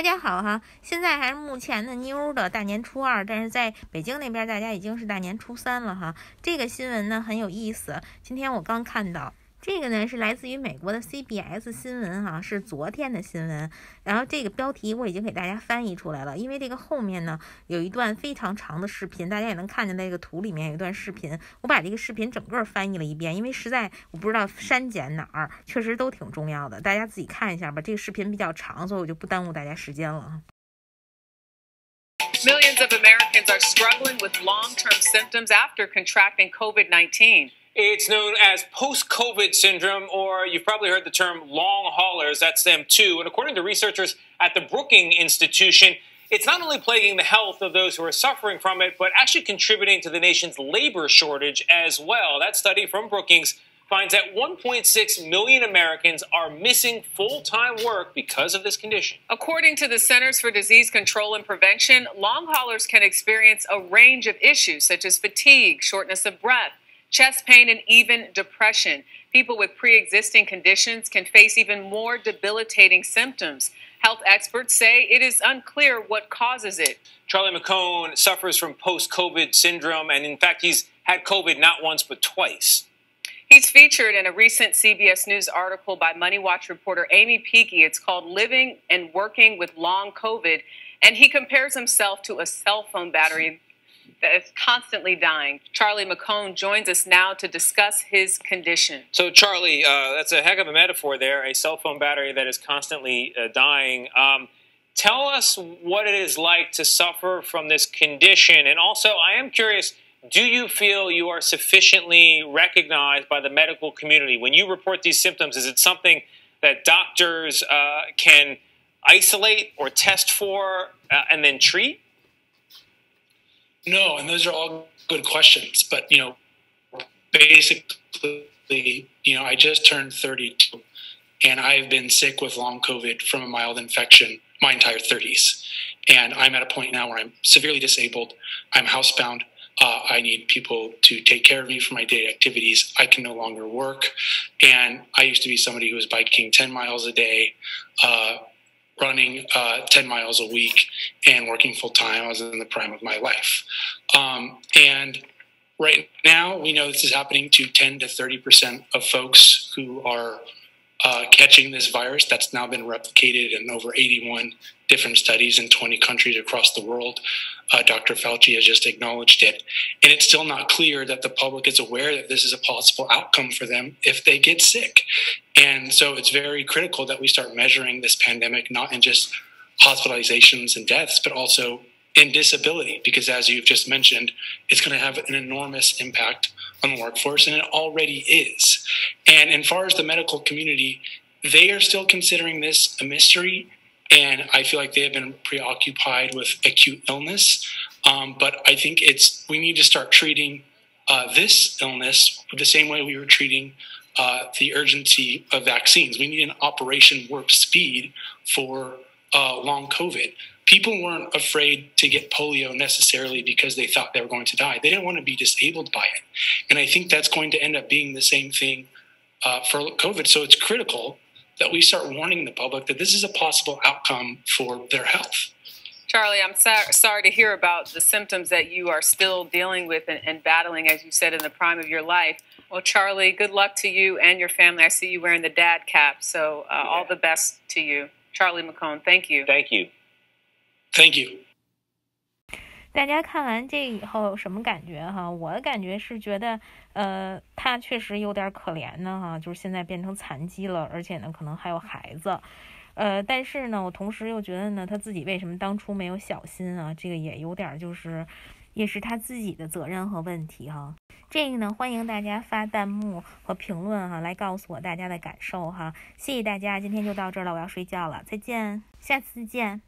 大家好哈，现在还是目前的妞的大年初二，但是在北京那边大家已经是大年初三了哈。这个新闻呢很有意思，今天我刚看到。这个呢是来自于美国的 CBS 新闻哈，是昨天的新闻。然后这个标题我已经给大家翻译出来了，因为这个后面呢有一段非常长的视频，大家也能看见那个图里面有一段视频。我把这个视频整个翻译了一遍，因为实在我不知道删减哪儿，确实都挺重要的，大家自己看一下吧。这个视频比较长，所以我就不耽误大家时间了。Millions of Americans are struggling with long-term symptoms after contracting COVID-19. It's known as post-COVID syndrome, or you've probably heard the term long haulers. That's them too. And according to researchers at the Brookings Institution, it's not only plaguing the health of those who are suffering from it, but actually contributing to the nation's labor shortage as well. That study from Brookings finds that 1.6 million Americans are missing full-time work because of this condition. According to the Centers for Disease Control and Prevention, long haulers can experience a range of issues such as fatigue, shortness of breath, chest pain, and even depression. People with pre-existing conditions can face even more debilitating symptoms. Health experts say it is unclear what causes it. Charlie McCone suffers from post-COVID syndrome, and in fact, he's had COVID not once but twice. He's featured in a recent CBS News article by Money Watch reporter Amy Peakey. It's called Living and Working with Long COVID, and he compares himself to a cell phone battery that is constantly dying. Charlie McCone joins us now to discuss his condition. So, Charlie, that's a heck of a metaphor there, a cell phone battery that is constantly dying. Tell us what it is like to suffer from this condition. And also, I am curious, do you feel you are sufficiently recognized by the medical community? When you report these symptoms, is it something that doctors can isolate or test for and then treat? No, and those are all good questions. But, basically, I just turned 32, and I've been sick with long COVID from a mild infection my entire 30s. And I'm at a point now where I'm severely disabled. I'm housebound. I need people to take care of me for my daily activities. I can no longer work. And I used to be somebody who was biking 10 miles a day, running 10 miles a week, and working full-time. I was in the prime of my life. And right now, we know this is happening to 10 to 30% of folks who are catching this virus. That's now been replicated in over 81 different studies in 20 countries across the world. Dr. Fauci has just acknowledged it. And it's still not clear that the public is aware that this is a possible outcome for them if they get sick. And so it's very critical that we start measuring this pandemic, not in just hospitalizations and deaths, but also in disability, because as you've just mentioned, it's going to have an enormous impact on the workforce, and it already is. And as far as the medical community, they are still considering this a mystery, and I feel like they have been preoccupied with acute illness. But I think we need to start treating this illness the same way we were treating the urgency of vaccines. We need an Operation Warp Speed for long COVID. People weren't afraid to get polio necessarily because they thought they were going to die. They didn't want to be disabled by it. And I think that's going to end up being the same thing for COVID. So it's critical that we start warning the public that this is a possible outcome for their health. Charlie, I'm sorry to hear about the symptoms that you are still dealing with and battling, as you said, in the prime of your life. Well, Charlie, good luck to you and your family. I see you wearing the dad cap, so all the best to you. Charlie McCone, thank you. Thank you. Thank you. 大家看完这以后有什么感觉哈？我的感觉是觉得，他确实有点可怜呢哈，就是现在变成残疾了，而且呢可能还有孩子，但是呢我同时又觉得呢他自己为什么当初没有小心啊？这个也有点就是也是他自己的责任和问题哈。这个呢欢迎大家发弹幕和评论哈，来告诉我大家的感受哈。谢谢大家，今天就到这儿了，我要睡觉了，再见，下次见。